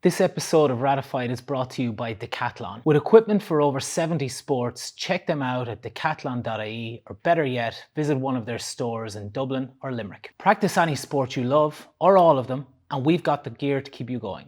This episode of Ratified is brought to you by Decathlon. With equipment for over 70 sports, check them out at decathlon.ie, or better yet, visit one of their stores in Dublin or Limerick. Practice any sport you love, or all of them, and we've got the gear to keep you going.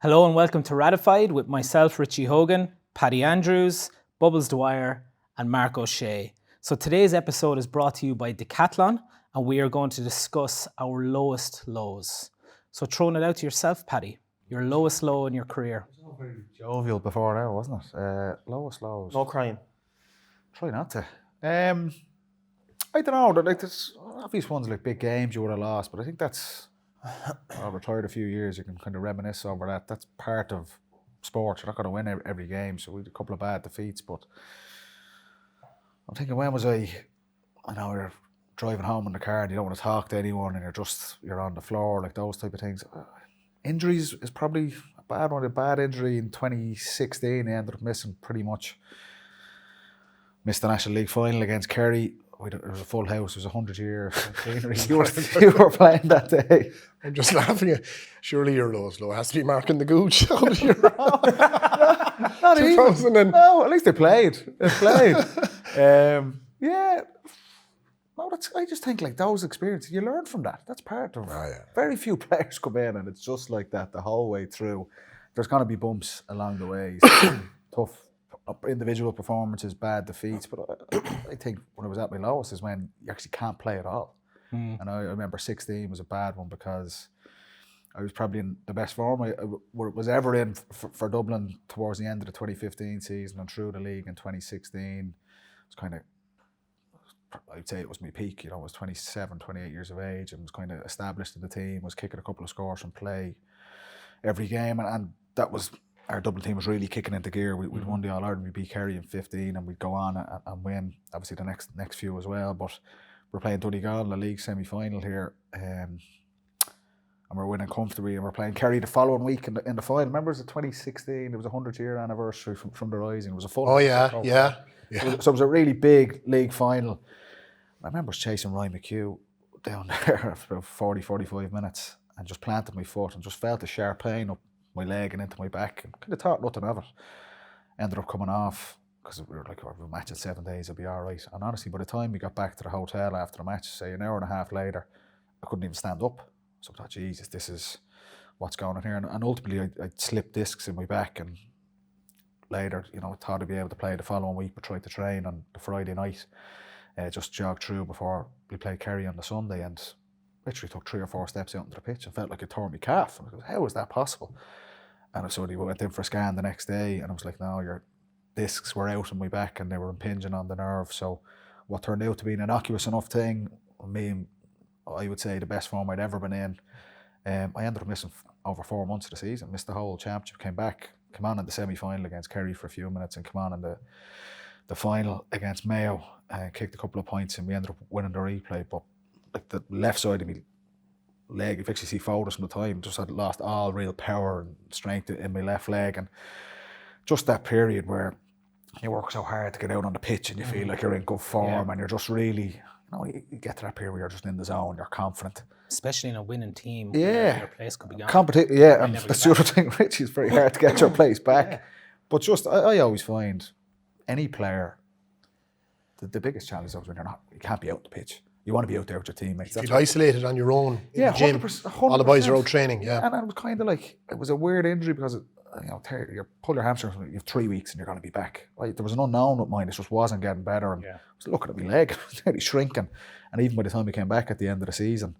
Hello and welcome to Ratified with myself, Richie Hogan, Paddy Andrews, Bubbles Dwyer, and Marc O'Shea. So today's episode is brought to you by Decathlon, and we are going to discuss our lowest lows. So throwing it out to yourself, Paddy, your lowest low in your career. It was all very jovial before now, wasn't it? Lowest lows. No crying. Try not to. I don't know. Like there's obvious ones like big games you would have lost, but I think that's. I retired a few years. You can kind of reminisce over that. That's part of sport. You're not going to win every game, so we had a couple of bad defeats, but. I'm thinking, when was I know you're driving home in the car and you don't want to talk to anyone and you're on the floor, like those type of things. Injuries is probably a bad one. A bad injury in 2016, I ended up missing pretty much. Missed the National League final against Kerry. It was a full house. It was 100-year centenary. you were playing that day. I'm just laughing at. Surely your lowest low has to be Marc and the Gooch. Not even. No, at least they played. Yeah. No, I just think like those experiences, you learn from that. That's part of it. Very few players come in and it's just like that the whole way through. There's going to be bumps along the way. Tough individual performances, bad defeats. But I think when I was at my lowest is when you actually can't play at all. And I remember 16 was a bad one because I was probably in the best form I was ever in for Dublin towards the end of the 2015 season and through the league in 2016. It's kind of, I'd say it was my peak, I was 27, 28 years of age and was kind of established in the team, was kicking a couple of scores from play every game, and that was, our Dublin team was really kicking into gear. We'd won the All-Ireland, we beat Kerry in 15 and we'd go on and win, obviously the next few as well, but we're playing Donegal in the league semi-final here, and we're winning comfortably, and we're playing Kerry the following week in the final. Remember, it was 2016, it was a 100-year anniversary from the Rising. It was a full. Oh yeah. So it was a really big league final. I remember chasing Ryan McHugh down there for about 40, 45 minutes and just planted my foot and just felt a sharp pain up my leg and into my back. And kind of thought nothing of it. Ended up coming off because we were like, we'll match in 7 days, it'll be all right. And honestly, by the time we got back to the hotel after the match, say an hour and a half later, I couldn't even stand up. So I thought, Jesus, this is what's going on here. And ultimately, I slipped discs in my back, and later, I thought I'd be able to play the following week, but tried to train on the Friday night. Just jogged through before we played Kerry on the Sunday, and literally took 3 or 4 steps out into the pitch and felt like it tore my calf. And I was like, how is that possible? And so we went in for a scan the next day, and I was like, no, your discs were out in my back and they were impinging on the nerve. So what turned out to be an innocuous enough thing, I would say the best form I'd ever been in. I ended up missing over 4 months of the season, missed the whole championship, came on in the semi-final against Kerry for a few minutes and came on in the final against Mayo, kicked a couple of points and we ended up winning the replay. But like the left side of my leg, if you actually see photos from the time, just had lost all real power and strength in my left leg. And just that period where you work so hard to get out on the pitch and you feel like you're in good form and you're just really, you get to that period where you're just in the zone, you're confident. Especially in a winning team, your place could be gone. And that's the other thing, Richie, it's very hard to get your place back. Yeah. But just, I always find any player, the biggest challenge is when you can't be out the pitch. You want to be out there with your teammates. You feel isolated on your own in the gym. 100%. All the boys are out training, And it was kind of like, it was a weird injury because, you pull your hamstring, you have 3 weeks and you're going to be back. Right? There was an unknown with mine, it just wasn't getting better. And I was looking at my leg, it was nearly shrinking. And even by the time we came back at the end of the season,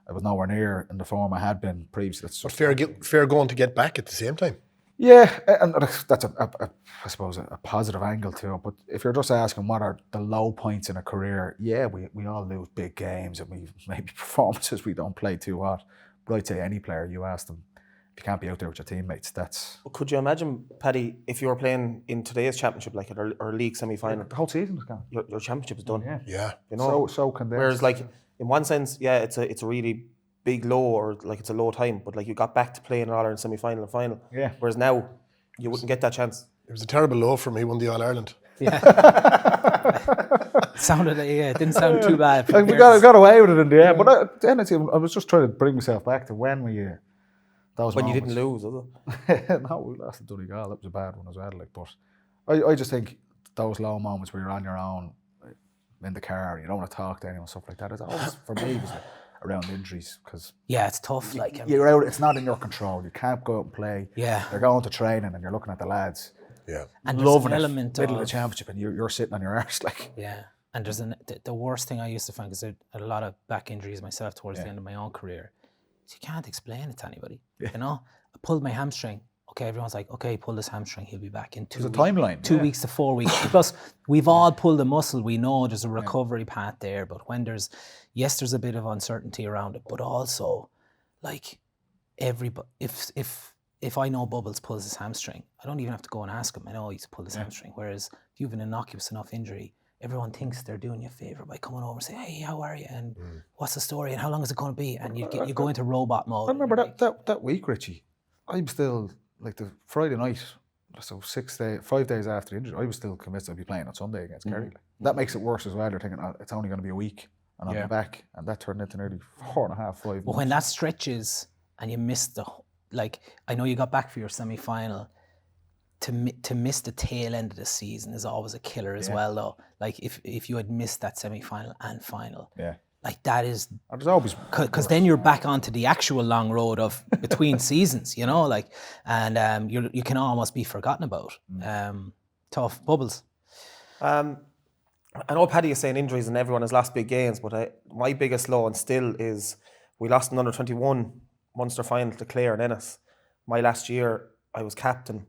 I was nowhere near in the form I had been previously. But fair going to get back at the same time. Yeah, and that's I suppose a positive angle to it. But if you're just asking what are the low points in a career, we all lose big games and we maybe performances we don't play too hot. But I'd say any player, you ask them, if you can't be out there with your teammates, that's... Well, could you imagine, Paddy, if you were playing in today's championship, like at our league semi-final? The whole season is gone. Your championship is done. Yeah. So condensed. Whereas, like, in one sense, it's a really big low, or like it's a low time, but like you got back to playing an All-Ireland semi-final and final. Yeah. Whereas now, you wouldn't get that chance. It was a terrible low for me, won the All-Ireland. Yeah. Sounded like, yeah, it didn't sound too bad. Like, we got away with it in the end. But then I was just trying to bring myself back to when those When you moments. didn't lose, was it? No, we lost to Donegal. That was a bad one as well. Like, but I just think those low moments where you're on your own in the car, you don't want to talk to anyone, stuff like that. It's always, for me, it was like around injuries, because Yeah, it's tough. Like, you're out. It's not in your control. You can't go out and play. Yeah. They're going to training, and you're looking at the lads. Yeah. and there's Loving an it. element Middle of the of championship, and you're sitting on your arse like. yeah. And there's the worst thing I used to find, because I had a lot of back injuries myself towards the end of my own career. So you can't explain it to anybody. You know, I pulled my hamstring. Okay, everyone's like, okay, pull this hamstring, he'll be back in 2 weeks. There's a timeline. 2 weeks to 4 weeks. Plus, we've all pulled a muscle. We know there's a recovery path there. But when there's a bit of uncertainty around it. But also, like, everybody, if I know Bubbles pulls his hamstring, I don't even have to go and ask him. I know he's pulled his hamstring. Whereas if you have an innocuous enough injury, everyone thinks they're doing you a favour by coming over and saying, hey, how are you? And what's the story? And how long is it going to be? And you go into robot mode. I remember that week, Richie. I'm still, like, the Friday night, so 5 days after the injury, I was still convinced I'd be playing on Sunday against Kerry. Like, that makes it worse as well. You're thinking, it's only going to be a week and I'll be back. And that turned into nearly 4.5, 5 months. But when that stretches and you miss like, I know you got back for your semi-final, to miss the tail end of the season is always a killer as well, though. Like, if you had missed that semi-final and final, like, that is, there's always, because then you're back onto the actual long road of between seasons, you know, like, and you can almost be forgotten about. Tough. Bubbles. I know Paddy is saying injuries and everyone has lost big games, but my biggest low and still is we lost an under-21 Munster final to Clare and Ennis. My last year, I was captain,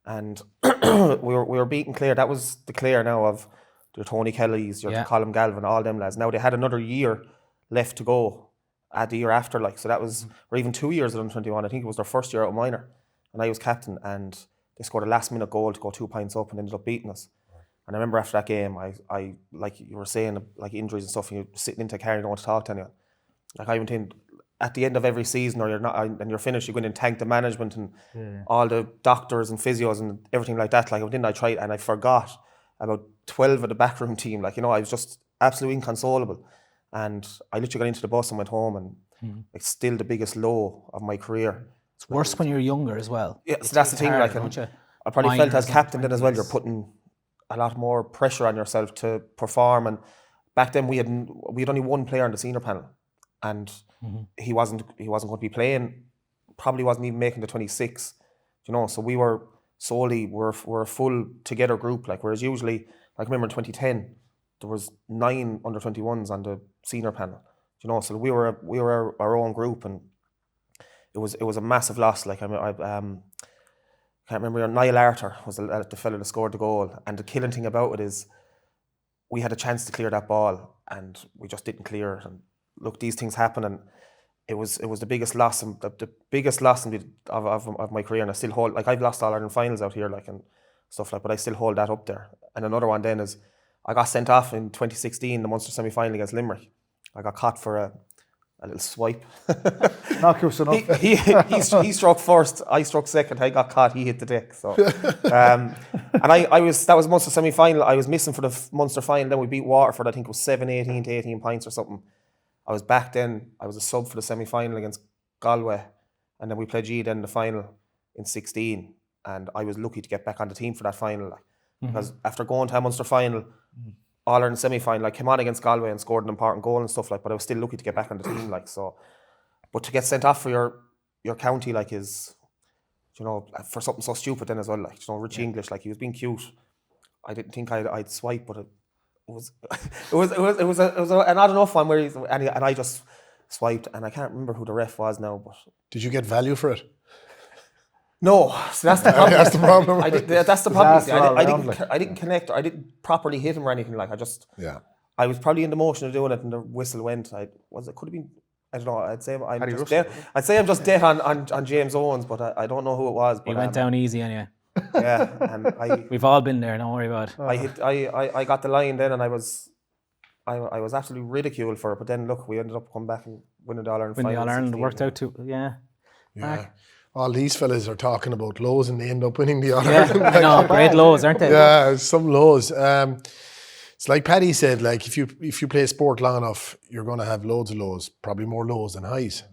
and we were beating Clare. That was the Clare now of your Tony Kelly's, your Colin Galvin, all them lads. Now they had another year left to go at the year after, like, so that was, or even 2 years at under-21. I think it was their first year out of minor, and I was captain, and they scored a last-minute goal to go 2 points up and ended up beating us. And I remember after that game, I like you were saying, like, injuries and stuff, and you're sitting into a car and you don't want to talk to anyone. Like, I went in at the end of every season, or you're not, and you're finished, you go in and thank the management and all the doctors and physios and everything like that. Like, I went in, I tried, and I forgot about 12 of the backroom team. Like, you know, I was just absolutely inconsolable. And I literally got into the bus and went home, and it's still the biggest low of my career. It's worse when you're younger as well. Yeah, so that's the thing. Hard, Like, I probably felt as captain then as well, you're putting a lot more pressure on yourself to perform. And back then we had only one player on the senior panel, and he wasn't going to be playing. Probably wasn't even making the 26. You know, so we were solely we're a full together group. Like, whereas usually, like, I remember in 2010 there was 9 under-21s on the senior panel. You know, so we were our own group, and it was a massive loss. Like, I can't remember. Niall Arter was the fellow that scored the goal, and the killing thing about it is we had a chance to clear that ball and we just didn't clear it. And look, these things happen, and it was the biggest loss, and the biggest loss of my career. And I still hold, like, I've lost All Ireland finals out here, like, and stuff like, but I still hold that up there. And another one then is I got sent off in 2016, the Munster semi-final against Limerick. I got caught for a little swipe. not close enough. He struck first, I struck second. I got caught, he hit the deck. So, and that was Munster semi-final. I was missing for the Munster final. Then we beat Waterford. I think it was 7-18 to 18 points or something. I was back then. I was a sub for the semi-final against Galway, and then we played G then in the final in 16. And I was lucky to get back on the team for that final, like, because after going to a Munster final, All Ireland semi-final, I came on against Galway and scored an important goal and stuff, like, but I was still lucky to get back on the team, like, so. But to get sent off for your county, like, is, you know, for something so stupid then as well, like, you know, Richie English, like, he was being cute. I didn't think I'd swipe, but it was an odd enough one where and I just swiped, and I can't remember who the ref was now, but. Did you get value for it? No, so that's the problem. That's the problem. That's the problem. I didn't connect. I didn't properly hit him or anything. Like, I was probably in the motion of doing it, and the whistle went. Could have been. I don't know. I'd say I'm just dead on James Owens, but I don't know who it was. But he went down easy anyway. Yeah, and we've all been there. Don't worry about it. I got the line then, and I was absolutely ridiculed for it. But then look, we ended up coming back and winning the All Ireland final. Winning the All Ireland worked out too. Yeah. Yeah. All these fellas are talking about lows and they end up winning the All Ireland. I know, great lows, aren't they? Yeah, some lows. It's like Paddy said, like if you play sport long enough, you're going to have loads of lows, probably more lows than highs.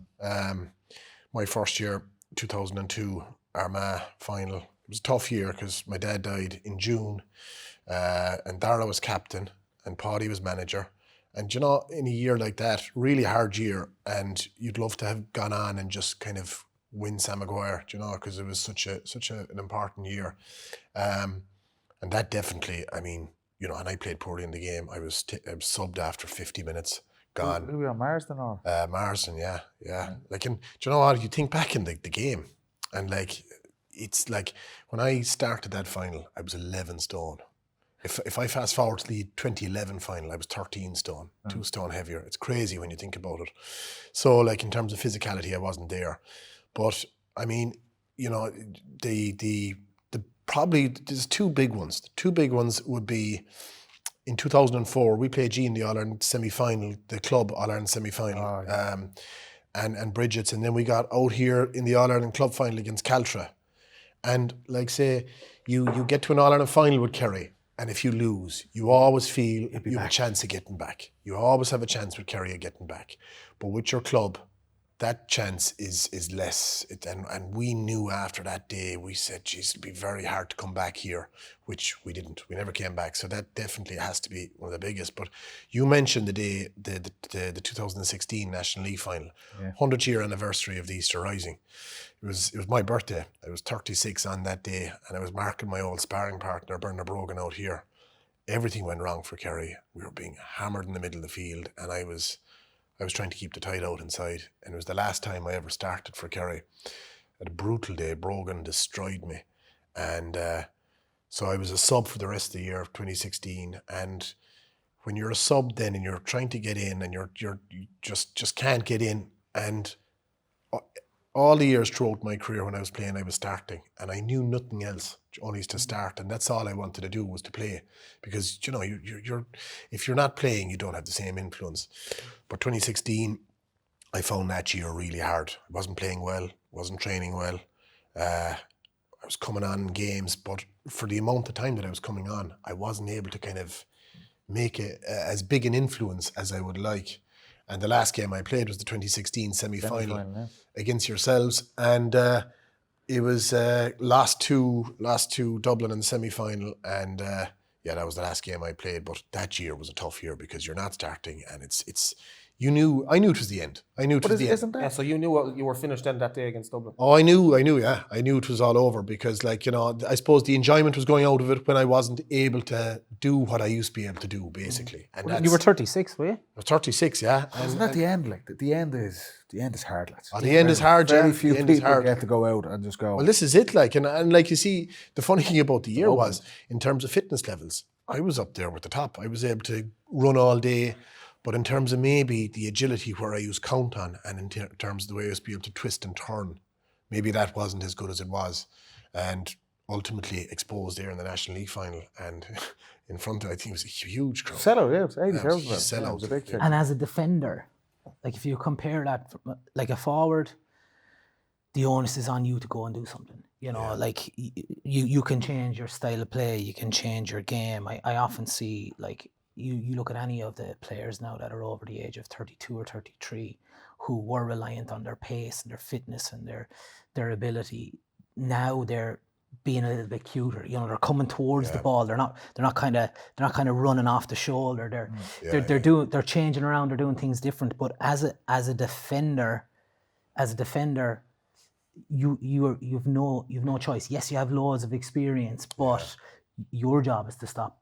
My first year, 2002 Armagh final, it was a tough year because my dad died in June, and Dara was captain and Paddy was manager. And you know, in a year like that, really hard year, and you'd love to have gone on and just kind of win Sam Maguire, you know, because it was such an important year. And that definitely, I mean, you know, and I played poorly in the game. I was subbed after 50 minutes, gone. Who were we on, Marsden or? Marsden, yeah. Like, and do you know what? You think back in the game, and like, it's like when I started that final, I was 11 stone. If I fast forward to the 2011 final, I was 13 stone, 2 stone heavier. It's crazy when you think about it. So, like, in terms of physicality, I wasn't there. But I mean, you know, the probably there's 2 big ones. The 2 big ones would be in 2004 we played G in the All Ireland semi-final, the club All Ireland semi-final, Oh, yeah. and Bridget's, and then we got out here in the All Ireland club final against Caltra, and like say you get to an All Ireland final with Kerry, and if you lose, you always feel you have a chance of getting back. You always have a chance with Kerry of getting back, but with your club, that chance is less. And we knew after that day, we said, geez, it'd be very hard to come back here, which we didn't. We never came back. So that definitely has to be one of the biggest. But you mentioned the day, the 2016 National League final, 100th year anniversary of the Easter Rising. It was my birthday. I was 36 on that day, and I was Marc and my old sparring partner, Bernard Brogan, out here. Everything went wrong for Kerry. We were being hammered in the middle of the field, and I was trying to keep the tide out inside, and it was the last time I ever started for Kerry. At a brutal day, Brogan destroyed me, and so I was a sub for the rest of the year of 2016. And when you're a sub then, and you're trying to get in, and you just can't get in, and all the years throughout my career when I was playing, I was starting, and I knew nothing else, only to start, and that's all I wanted to do was to play, because you know you're if you're not playing, you don't have the same influence. But 2016, I found that year really hard. I wasn't playing well, wasn't training well. I was coming on in games, but for the amount of time that I was coming on, I wasn't able to kind of make it as big an influence as I would like. And the last game I played was the 2016 semi-final against yourselves, and it was lost to Dublin in the semi-final, and that was the last game I played. But that year was a tough year because you're not starting, and I knew it was the end. I knew it was the end. Yeah, so you knew you were finished then that day against Dublin. Oh, I knew it was all over, because, like, you know, I suppose the enjoyment was going out of it when I wasn't able to do what I used to be able to do, basically. And You were 36, were you? I was 36, yeah. Isn't that the end? Like the end is hard, lads. Oh, the end is hard, yeah. Very few The end is people hard. get to go out and just go. Well, this is it, like, and like you see, the funny thing about the year was, in terms of fitness levels, I was up there with the top. I was able to run all day, but in terms of maybe the agility where I used count on, and in terms of the way I was able to twist and turn, maybe that wasn't as good as it was, and ultimately exposed there in the National League final, and in front of, I think it was a huge crowd. Sellout, yeah, it was 80,000. Sellout. It was a big thing. And as a defender, like if you compare that, like a forward, the onus is on you to go and do something. You know, like you can change your style of play, you can change your game. I often see, like, you look at any of the players now that are over the age of 32 or 33 who were reliant on their pace and their fitness and their ability. Now they're being a little bit cuter. You know, they're coming towards the ball. They're not kind of running off the shoulder. They're changing around. They're doing things different. But as a defender, you've no choice. Yes, you have loads of experience, but your job is to stop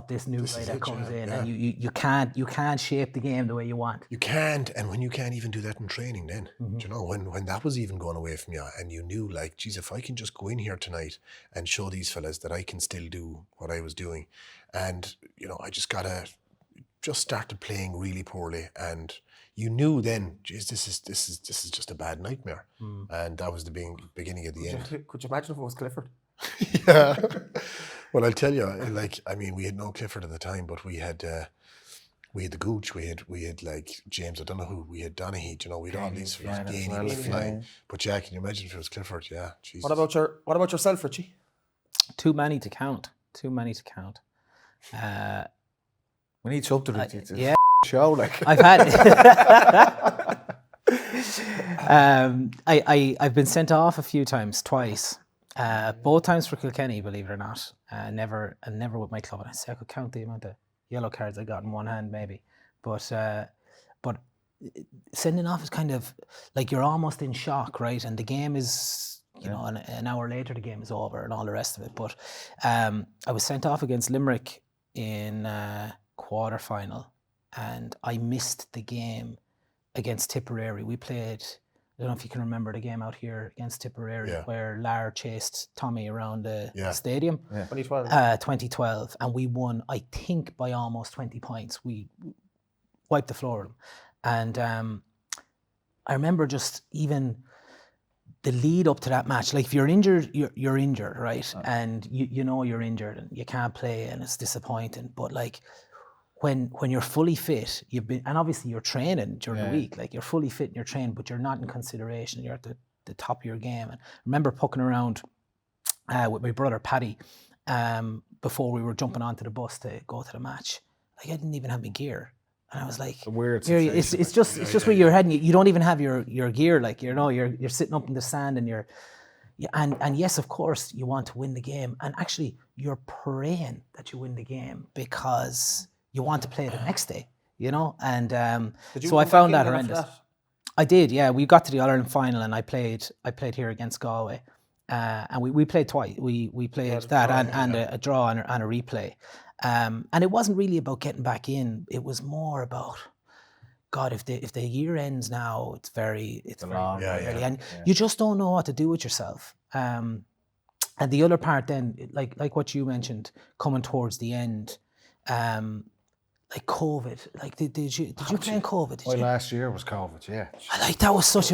this new guy that comes in, and you can't shape the game the way you want. You can't, and when you can't even do that in training, then do you know, when that was even going away from you, and you knew, like, geez, if I can just go in here tonight and show these fellas that I can still do what I was doing, and you know, I just started playing really poorly, and you knew then, geez, this is just a bad nightmare, and that was the beginning of the end. Could you imagine if it was Clifford? Yeah. Well, I'll tell you, like, I mean, we had no Clifford at the time, but we had the Gooch, we had like James, I don't know who, we had Donaghy, you know, we had all these flying. But yeah, can you imagine if it was Clifford? Yeah, Jesus. What about yourself, Richie? Too many to count. We need something. It's yeah. a show, like. I've had. I've been sent off a few times, twice. Both times for Kilkenny, believe it or not. Never with my club. And I say I could count the amount of yellow cards I got in one hand, maybe. But sending off is kind of like you're almost in shock, right? And the game is, you know, an hour later the game is over and all the rest of it. But I was sent off against Limerick in quarter final, and I missed the game against Tipperary. We played, I don't know if you can remember the game out here against Tipperary where Lar chased Tommy around the stadium. 2012. And we won, I think, by almost 20 points. We wiped the floor of them. And I remember just even the lead up to that match, like if you're injured, you're injured, right? And you know you're injured and you can't play and it's disappointing. But like when you're fully fit, and obviously you're training during the week, like you're fully fit and you're trained, but you're not in consideration. You're at the top of your game. And I remember poking around with my brother Paddy before we were jumping onto the bus to go to the match. Like I didn't even have my gear. And I was like, weird it's just where you're heading. You don't even have your gear. Like, you know, you're sitting up in the sand and and yes, of course, you want to win the game. And actually, you're praying that you win the game because you want to play the next day, you know? And so I found that horrendous. I did, yeah. We got to the All-Ireland final and I played here against Galway. And we played twice. We played that and a draw and a replay. And it wasn't really about getting back in. It was more about, God, if the year ends now, it's very long, and you just don't know what to do with yourself. And the other part then, like what you mentioned, coming towards the end, like COVID. Like did you play in COVID? My last year was COVID, yeah. Like that was such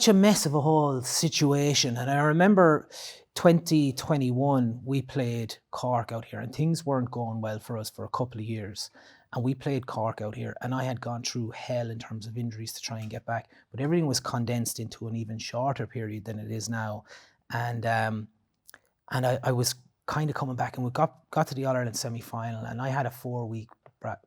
a mess of a whole situation. And I remember 2021 we played Cork out here and things weren't going well for us for a couple of years, and we played Cork out here and I had gone through hell in terms of injuries to try and get back, but everything was condensed into an even shorter period than it is now. And I was kind of coming back, and we got to the All-Ireland semi-final, and I had a 4-week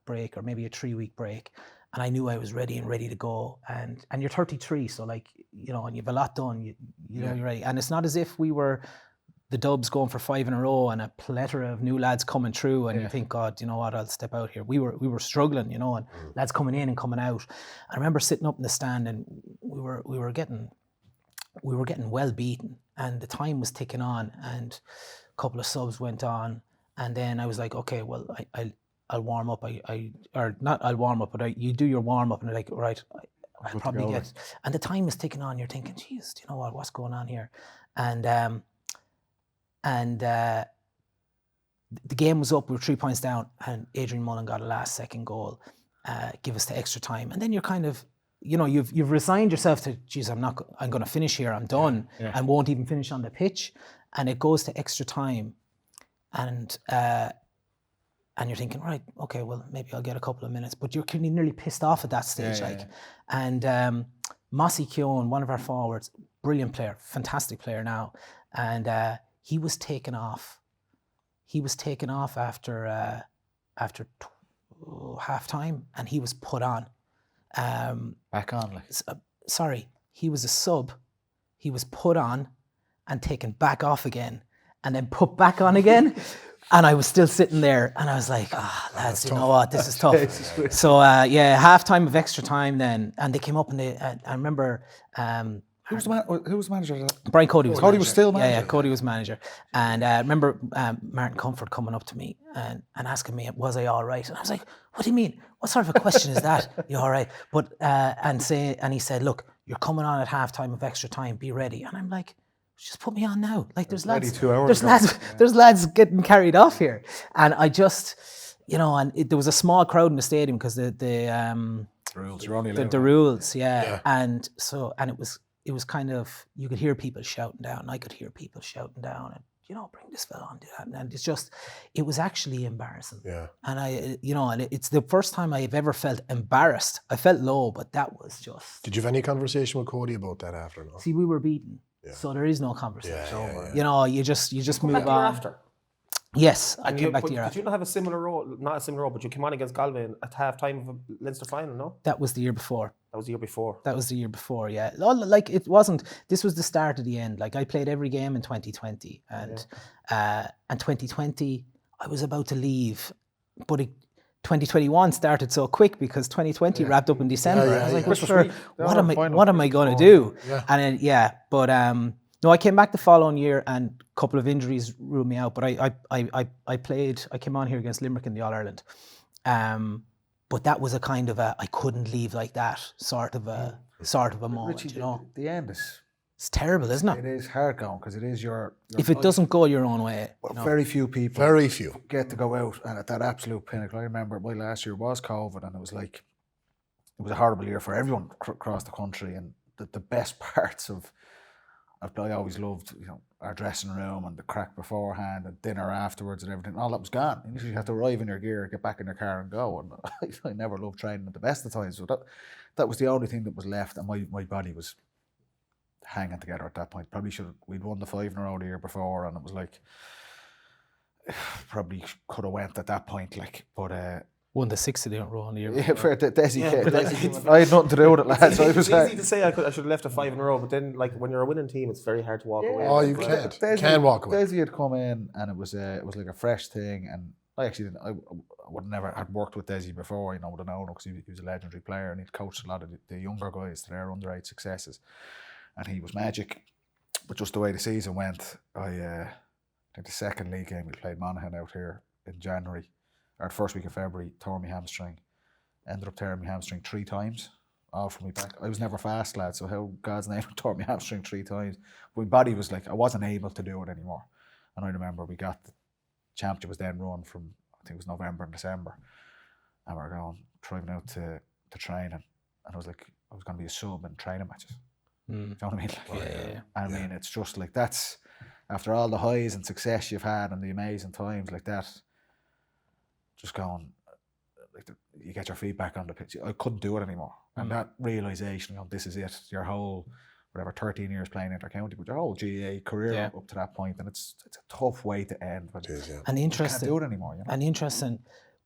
break or maybe a 3-week break, and I knew I was ready to go. And you're 33, so like, you know, and you've a lot done, you know you're ready. And it's not as if we were the Dubs going for 5 in a row and a plethora of new lads coming through and you think, God, you know what, I'll step out here. We were struggling, you know, and lads coming in and coming out. I remember sitting up in the stand and we were getting well beaten and the time was ticking on and a couple of subs went on, and then I was like, okay, well, I'll warm up. You do your warm up, and I'm like, right, I'll probably get. And the time is ticking on. You're thinking, geez, do you know what's going on here? And the game was up. We were 3 points down, and Adrian Mullen got a last-second goal, give us the extra time. And then you're kind of, you know, you've resigned yourself to, geez, I'm going to finish here. I'm done, and won't even finish on the pitch. And it goes to extra time, and you're thinking, right, okay, well, maybe I'll get a couple of minutes, but you're nearly pissed off at that stage, And Mossy Keown, one of our forwards, brilliant player, fantastic player now, and he was taken off. He was taken off after half time, and he was put on. Back on, like. Sorry, he was a sub. He was put on and taken back off again, and then put back on again. And I was still sitting there, and I was like, lads, you know what, this is tough. So, half time of extra time then, and they came up and I remember... Who was the manager? Brian Cody was Cody was still manager? Yeah, Cody was manager. And I remember Martin Comfort coming up to me and asking me, was I all right? And I was like, what do you mean? What sort of a question is that? You all right? But and he said, look, you're coming on at half time of extra time, be ready. And I'm like, just put me on now. Like there's lads getting carried off here. And I just, you know, and there was a small crowd in the stadium because the rules, you're only allowed. The rules, and so, and it was kind of, you could hear people shouting down. I could hear people shouting down, and you know, bring this fella on, do that, and it's just, it was actually embarrassing. Yeah. And I, you know, and it's the first time I've ever felt embarrassed. I felt low, but that was just. Did you have any conversation with Cody about that after? No? See, we were beaten, so there is no conversation. You know, you just move on. After. Yes, I And came back the year did after. you not have a similar role? Not a similar role, but you came on against Galway at half time of a Leinster final, no? That was the year before. That was the year before. That was the year before, yeah. Like it wasn't. This was the start of the end. Like I played every game in 2020, and 2020 I was about to leave, but 2021 started so quick because 2020 wrapped up in December. Yeah, I was like, yeah. well, sure, The what All-Ireland am I final. going to do? Yeah. And then, but no, I came back the following year, and a couple of injuries ruled me out. But I played. I came on here against Limerick in the All Ireland. But that was a kind of I couldn't leave like that sort of a moment, Richie, you know. the end is, It's terrible, isn't it it? is hard going because it is your If it life. doesn't go your own way, you know. Very few people Very few. get to go out and at that absolute pinnacle. I remember my last year was COVID, and it was like, it was a horrible year for everyone across the country. And the best parts of I always loved, you know, our dressing room and the crack beforehand and dinner afterwards and everything. All that was gone. You usually have to arrive in your gear, get back in your car and go. And I never loved training at the best of times. So that was the only thing that was left, and my body was hanging together at that point. Probably we'd won the 5 in a row the year before, and it was like, probably could have went at that point, like, but Won the 6 of the row in the year. yeah, for Desi, I had nothing to do with it, lads. I was It's easy to say I should have left a 5 in a row, but then like when you're a winning team, it's very hard to walk away. Oh, you can't. Can't walk away. Desi had come in, and it was like a fresh thing, and I actually didn't. I would never had worked with Desi before, you know, with an owner, because he was a legendary player, and he'd coached a lot of the younger guys to their under-8 successes, and he was magic. But just the way the season went, I think the second league game we played Monaghan out here in January, or the first week of February, tore my hamstring. Ended up tearing my hamstring 3 times, all from my back. I was never fast, lad, so how God's name tore my hamstring 3 times. My body was like, I wasn't able to do it anymore. And I remember we got the championship was then run from, I think it was November and December, and we were driving out to training, and I was like, I was going to be a sub in training matches. Do you know what I mean? Like, I mean, it's just like, that's after all the highs and success you've had and the amazing times like that, just going, like, you get your feet back on the pitch. I couldn't do it anymore. And that realisation, you know, this is it, your whole, whatever, 13 years playing inter-county, but your whole GAA career up to that point, and it's a tough way to end. But It is, yeah. And you interesting. can't do it anymore, you know? And interesting,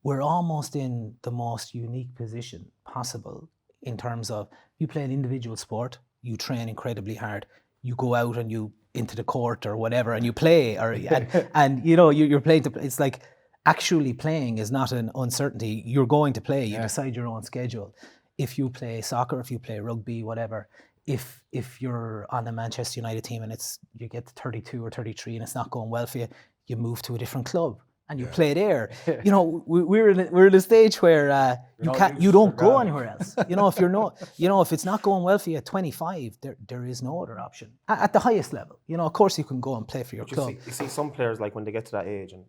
we're almost in the most unique position possible in terms of you play an individual sport, you train incredibly hard, you go out and you into the court or whatever and you play, or and you know you're playing to. It's like actually playing is not an uncertainty. You're going to play. You decide your own schedule. If you play soccer, if you play rugby, whatever. If you're on the Manchester United team and you get to 32 or 33 and it's not going well for you, you move to a different club and you play there. You know, we're in a stage where you don't go anywhere else. You know, if it's not going well for you at 25, there is no other option at the highest level. You know, of course you can go and play for your club. You see some players, like when they get to that age and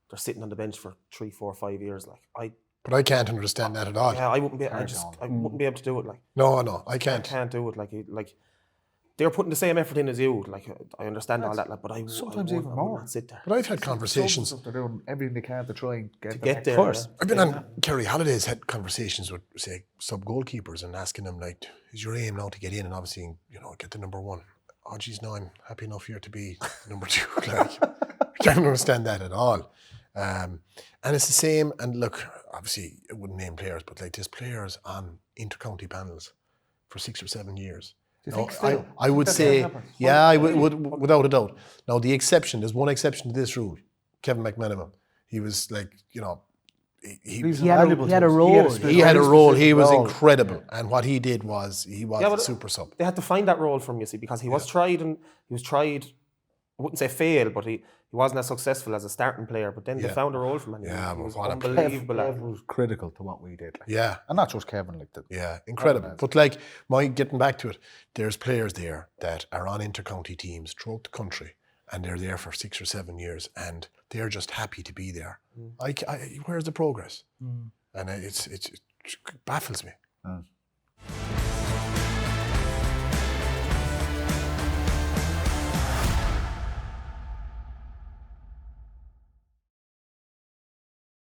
they're sitting on the bench for 3, 4, 5 years, like But I can't understand that at all. I wouldn't be. I wouldn't be able to do it. Like No, I can't. I can't do it. Like they're putting the same effort in as you. Like I understand all that. Like, but sometimes I even would more. not sit there. But I've had conversations. They're doing everything they can to try and get Get there. Of course. Yeah. I've been on Kerry Holidays, had conversations with, say, sub goalkeepers and asking them, like, is your aim now to get in and obviously, you know, get to number 1? Oh, geez, no, I'm happy enough here to be number 2. Like, I can't understand that at all. And it's the same, and look, obviously, I wouldn't name players, but like there's players on inter-county panels for 6 or 7 years. Do you No, think still? I would That say, happens? yeah, I would without a doubt. Now, there's one exception to this rule. Kevin McMenamin. He was like, you know, he had a role. He had a role. He was incredible, and what he did was he was a super sub. They had to find that role from you, see, because he was tried. I wouldn't say fail, but he wasn't as successful as a starting player. But then they found a role for him. And Yeah, he but was what a unbelievable. Kevin was critical to what we did. Like. Yeah, And not just Kevin, like that. yeah, incredible. But like, getting back to it, there's players there that are on inter-county teams throughout the country, and they're there for 6 or 7 years, and they're just happy to be there. Where's the progress? And it baffles me.